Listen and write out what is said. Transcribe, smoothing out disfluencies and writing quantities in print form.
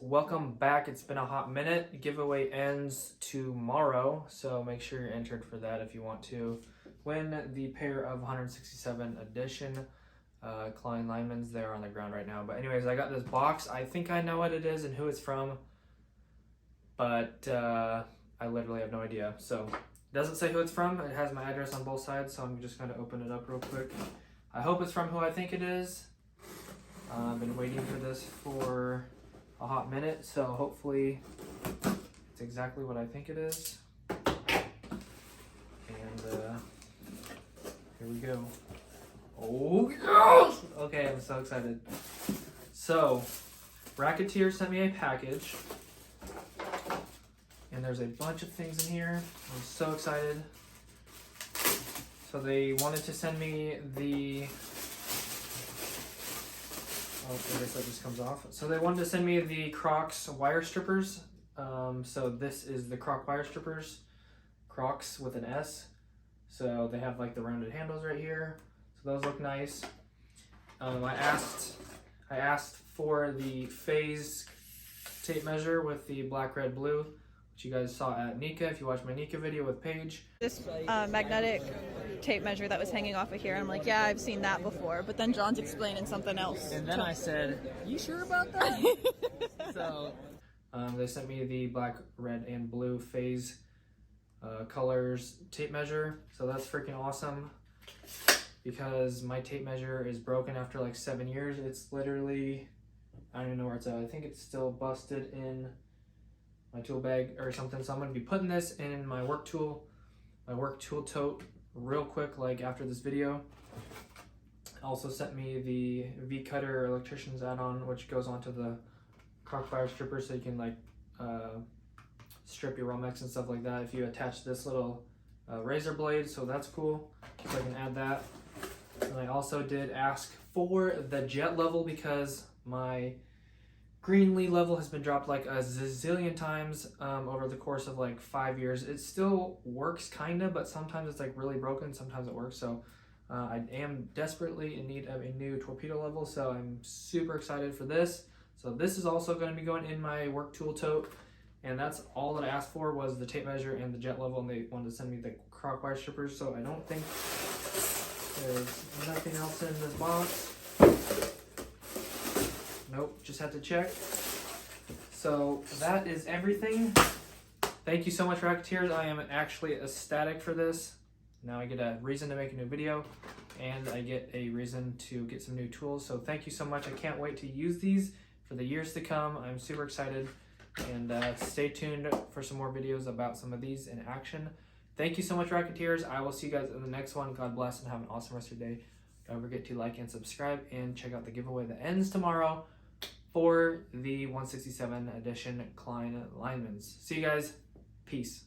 welcome back. It's been a hot minute. Giveaway ends tomorrow, so make sure you're entered for that if you want to win the pair of 167 edition Klein Lineman's. They're on the ground right now. But anyways, I got this box. I think I know what it is and who it's from, but I literally have no idea. So it doesn't say who it's from. It has my address on both sides, so I'm just going to open it up real quick. I hope it's from who I think it is. I've been waiting for this for a hot minute, so hopefully it's exactly what I think it is. And here we go. Oh yes! Okay, I'm so excited. So, Racketeer sent me a package, and there's a bunch of things in here. I'm so excited. So they wanted to send me the I guess that just comes off. So they wanted to send me the Crocs wire strippers. So this is the Croc wire strippers. Crocs with an S. So they have like the rounded handles right here. So those look nice. I asked for the phase tape measure with the black, red, blue, which you guys saw at Nika if you watched my Nika video with Paige. This magnetic tape measure that was hanging off of here. I'm like, yeah, I've seen that before. But then John's explaining something else. And then I said, you sure about that? So they sent me the black, red, and blue phase colors tape measure. So that's freaking awesome because my tape measure is broken after like 7 years. It's literally, I don't even know where it's at. I think it's still busted in my tool bag or something. So I'm going to be putting this in my work tool tote real quick, like after this video. Also sent me the V-Cutter electrician's add-on, which goes onto the Croc wire stripper, so you can like strip your Romex and stuff like that if you attach this little razor blade. So that's cool. So I can add that. And I also did ask for the jet level because my Greenlee level has been dropped like a zillion times over the course of like 5 years. It still works kinda, but sometimes it's like really broken, sometimes it works. So I am desperately in need of a new torpedo level, so I'm super excited for this. So this is also going to be going in my work tool tote, and that's all that I asked for was the tape measure and the jet level, and they wanted to send me the Croc wire strippers, so I don't think there's nothing else in this box. Nope, just had to check. So that is everything. Thank you so much, Racketeers. I am actually ecstatic for this. Now I get a reason to make a new video, and I get a reason to get some new tools. So thank you so much. I can't wait to use these for the years to come. I'm super excited, and stay tuned for some more videos about some of these in action. Thank you so much, Racketeers. I will see you guys in the next one. God bless and have an awesome rest of your day. Don't forget to like and subscribe and check out the giveaway that ends tomorrow for the 167 edition Klein Lineman's. See you guys. Peace.